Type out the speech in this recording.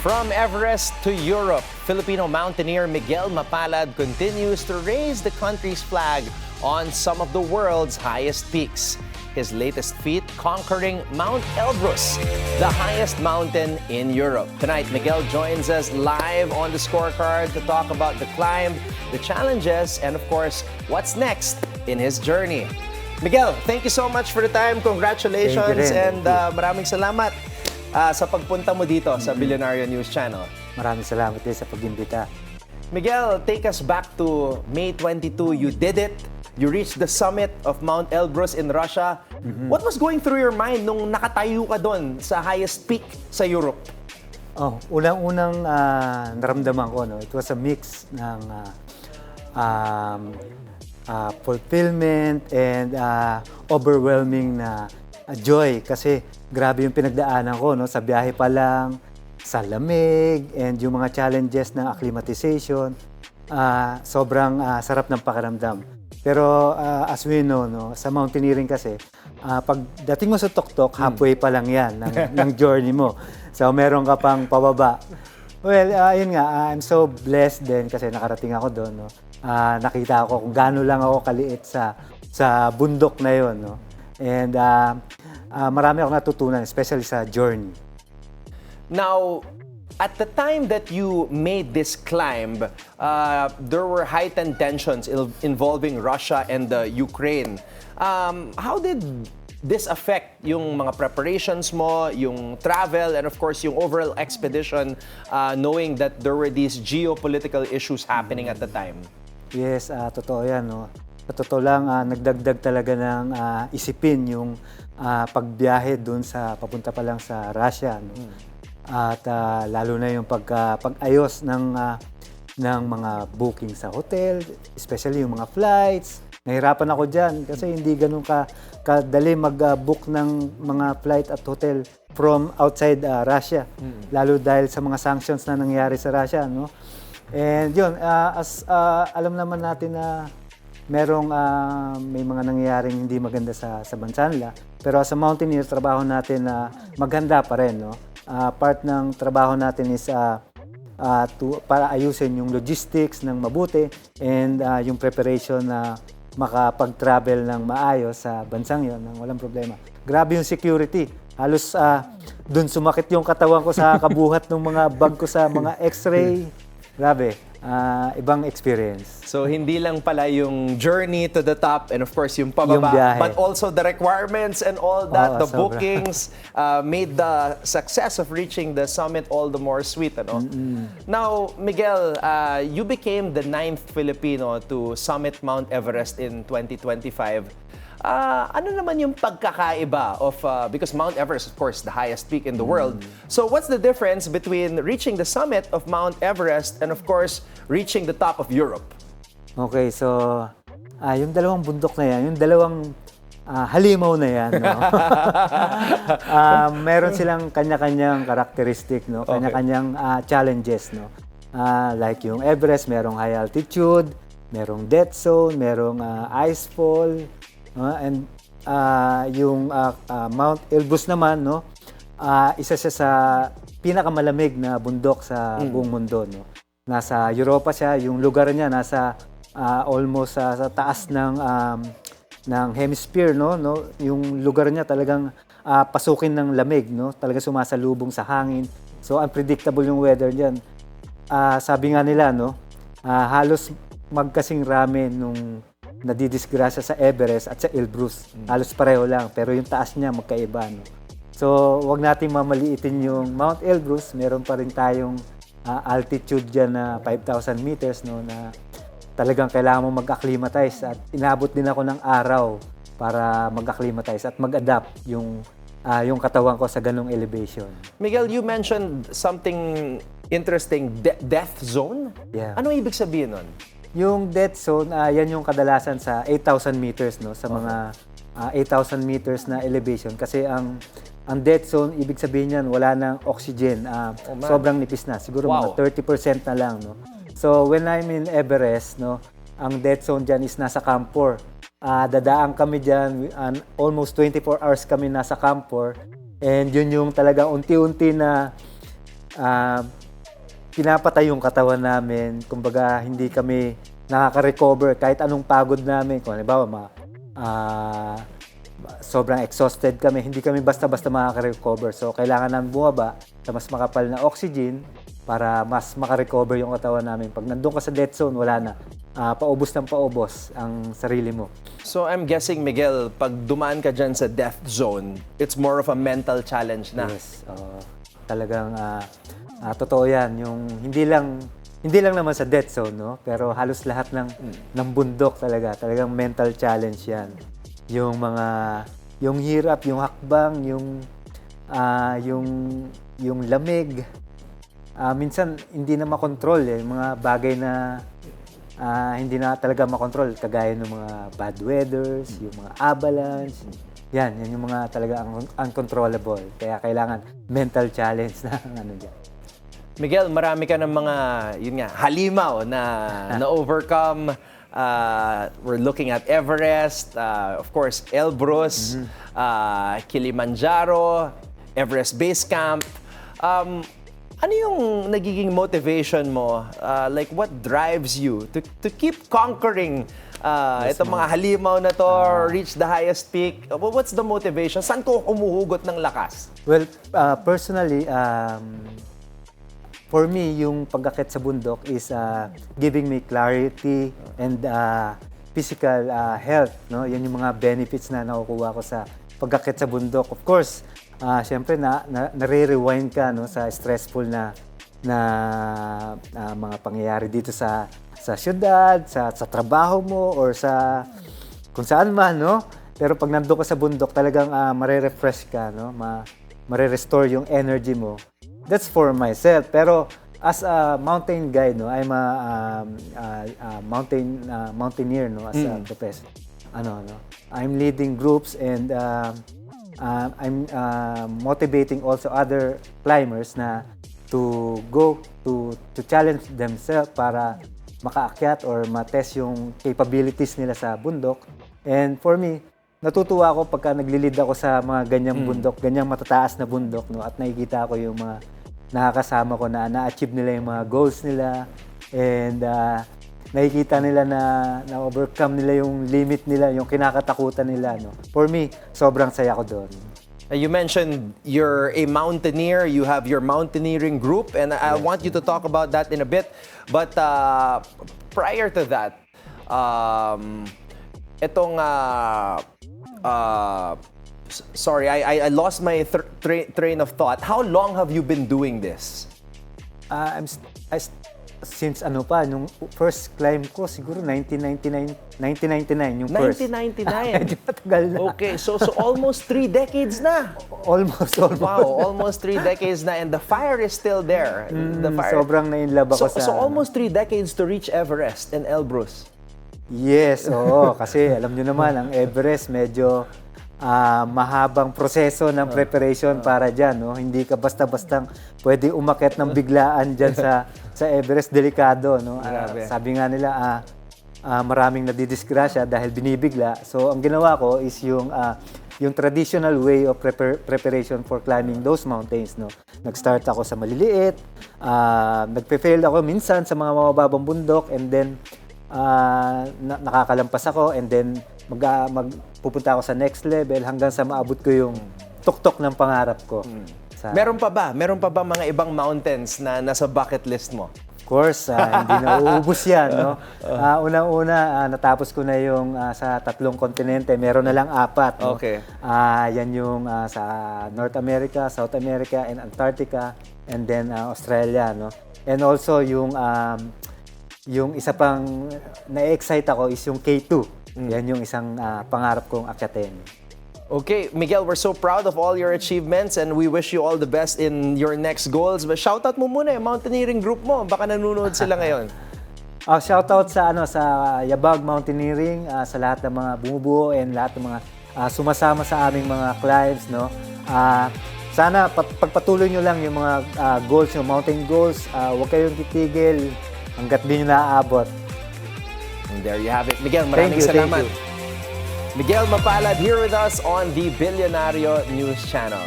From Everest to Europe, Filipino mountaineer Miguel Mapalad continues to raise the country's flag on some of the world's highest peaks. His latest feat, conquering Mount Elbrus, the highest mountain in Europe. Tonight, Miguel joins us live on the scorecard to talk about the climb, the challenges, and of course, what's next in his journey. Miguel, thank you so much for the time. Congratulations and maraming salamat sa pagpunta mo dito sa Billionaire News Channel. Maraming salamat din sa pag-imbita. Miguel, take us back to May 22. You did it. You reached the summit of Mount Elbrus in Russia. What was going through your mind nung nakatayo ka doon sa highest peak sa Europe? Unang-unang naramdaman ko, it was a mix ng fulfillment and overwhelming na joy kasi grabe yung pinagdaanan ko sa biyahe pa lang, sa lamig, and yung mga challenges ng acclimatization. Sobrang sarap ng pakiramdam. Pero as we know, sa mountaineering kasi, pagdating mo sa tuktok, halfway pa lang yan ng journey mo. So meron ka pang pababa. Well, yun nga, I'm so blessed din kasi nakarating ako doon. Nakita ko kung gaano lang ako kaliit sa bundok na yun. And marami akong natutunan, especially sa journey. Now, at the time that you made this climb, there were heightened tensions involving Russia and Ukraine. How did this affect yung mga preparations mo, yung travel, and of course yung overall expedition, knowing that there were these geopolitical issues happening at the time? Yes, totoo yan. Sa totoo lang, nagdagdag talaga ng isipin yung pagbiyahe dun sa papunta pa lang sa Russia. At lalo na yung pag-ayos ng mga booking sa hotel, especially yung mga flights. Nahirapan ako dyan kasi hindi ganun kadali mag-book ng mga flight at hotel from outside Russia. Lalo dahil sa mga sanctions na nangyari sa Russia. And yun, alam naman natin na may mga nangyayaring hindi maganda sa bansa nila. Pero as a mountaineer, trabaho natin na maghanda pa rin. Part ng trabaho natin is para ayusin yung logistics ng mabuti and yung preparation na makapag-travel ng maayos sa bansang yon nang walang problema. Grabe yung security. Halos dun sumakit yung katawan ko sa kabuhat ng mga bag ko sa mga x-ray. Grabe. Ibang experience. So, hindi lang pala yung journey to the top and of course yung pababa, but also the requirements and all that, the sobra. bookings, made the success of reaching the summit all the more sweet. Now, Miguel, you became the 9th Filipino to summit Mount Everest in 2025. Ano naman yung pagkakaiba of, because Mount Everest, of course, the highest peak in the world. So what's the difference between reaching the summit of Mount Everest and of course, reaching the top of Europe? Okay, so yung dalawang bundok na yan, yung dalawang halimaw na yan, meron silang kanya-kanyang karakteristik, kanya-kanyang challenges. Like yung Everest, merong high altitude, merong death zone, merong ice fall, and yung Mount Elbrus naman, isa siya sa pinakamalamig na bundok sa buong mundo. Nasa Europa siya, yung lugar niya nasa almost sa taas ng hemisphere, yung lugar niya talagang pasukin ng lamig, talaga sumasalubong sa hangin. So unpredictable yung weather diyan. Sabi nga nila, halos magkasing rami nung nadidisgrasya sa Everest at sa Elbrus. Halos pareho lang, pero yung taas niya magkaiba. So, wag nating mamaliitin yung Mount Elbrus. Meron pa rin tayong altitude dyan na 5,000 meters, na talagang kailangan mo mag-acclimatize. At inabot din ako ng araw para mag-acclimatize at mag-adapt yung katawan ko sa ganong elevation. Miguel, you mentioned something interesting, death zone? Yeah. Ano ibig sabihin nun? Yung death zone, yan yung kadalasan sa 8,000 meters, sa mga 8,000 meters na elevation. Kasi ang death zone, ibig sabihin yan, wala nang oxygen. Sobrang nipis na. Siguro mga 30% na lang. So when I'm in Everest, ang death zone dyan is nasa Camp 4. Dadaan kami dyan, almost 24 hours kami nasa Camp 4. And yun yung talagang unti-unti na ah, pinapatay yung katawan namin. Kumbaga, hindi kami nakaka-recover kahit anong pagod namin. Kung halimbawa, sobrang exhausted kami, hindi kami basta-basta makaka-recover. So, kailangan namin bumaba sa mas makapal na oxygen para mas maka-recover yung katawan namin. Pag nandun ka sa death zone, wala na. Paubos ng paubos ang sarili mo. So I'm guessing, Miguel, pag dumaan ka dyan sa death zone, it's more of a mental challenge na. Yes, talagang totoo yan. Yung hindi lang naman sa death zone, no? Pero halos lahat ng bundok talagang mental challenge yan. Yung hirap, yung hakbang, yung lamig. Minsan hindi na makontrol yung mga bagay na hindi na talaga makontrol, kagaya ng mga bad weathers, yung mga avalanche. Yan yung mga talaga uncontrollable. Kaya kailangan mental challenge na ano dyan. Miguel, marami ka ng mga, yun nga, halimaw na overcome. We're looking at Everest, of course, Elbrus, Kilimanjaro, Everest Base Camp. Ano yung nagiging motivation mo? Like, what drives you to keep conquering itong mga halimaw na to, reach the highest peak? What's the motivation? Saan ko umuhugot ng lakas? Well, personally, for me, yung pag-akit sa bundok is giving me clarity and physical health. No? Yan yung mga benefits na nakukuha ko sa pag-akit sa bundok. Of course, siyempre nare-rewind ka, no, sa stressful na mga pangyayari dito sa syudad, sa trabaho mo, or sa kung saan man, no? Pero pag nandoon ka sa bundok, talagang mare-refresh ka, no? Mare-restore yung energy mo. That's for myself. Pero as a mountain guide, no, I'm a mountaineer, no, as a profession. I'm leading groups and I'm motivating also other climbers na to go to challenge themselves para makaakyat or matest yung capabilities nila sa bundok. And for me, natutuwa ako pagka naglilid ako sa mga ganyang bundok, ganyang matataas na bundok, no, at nakikita ko yung mga nakakasama ko na na-achieve nila yung mga goals nila, and nakikita nila na overcome nila yung limit nila, yung kinakatakutan nila, no. For me, sobrang saya ko doon. You mentioned you're a mountaineer, you have your mountaineering group, and I want you to talk about that in a bit. But prior to that, sorry, I lost my train of thought. How long have you been doing this? Since nung first climb ko, siguro 1999 yung first. 1999? Medyo matagal na. Okay, so almost 3 decades na. Almost. Wow, almost 3 decades na, and the fire is still there. The fire. Sobrang na-inlove ako So almost 3 decades to reach Everest and Elbrus. Yes, oo. Kasi alam nyo naman, ang Everest medyo mahabang proseso ng preparation para dyan, no? Hindi ka basta-bastang pwede umakyat ng biglaan dyan sa Everest. Delikado, no? Sabi nga nila, maraming nadidisgrasya dahil binibigla. So, ang ginawa ko is yung traditional way of preparation for climbing those mountains, no? Nag-start ako sa maliliit, nagpe-fail ako minsan sa mga mababang bundok, and then nakakalampas ako, and then pupunta ako sa next level hanggang sa maabot ko yung tuktok ng pangarap ko. Meron pa ba mga ibang mountains na nasa bucket list mo? Of course, hindi na uubos yan, no? Unang-una, natapos ko na yung sa 3 kontinente. Meron na lang 4, no? Okay. Yan yung sa North America, South America, and Antarctica, and then Australia, no? And also yung isa pang na-excite ako is yung K2. Yan yung isang pangarap kong akyatin. Okay, Miguel, we're so proud of all your achievements and we wish you all the best in your next goals. But shoutout mo muna yung mountaineering group mo. Baka nanonood sila ngayon. Shoutout sa Yabag Mountaineering, sa lahat ng mga bumubuo and lahat ng mga sumasama sa aming mga climbs, no. Sana pagpatuloy nyo lang yung mga goals, yung mountain goals. Huwag kayong titigil hanggat di nyo naaabot. And there you have it. Miguel, maraming salamat. Thank you. Miguel Mapalad here with us on the Bilyonaryo News Channel.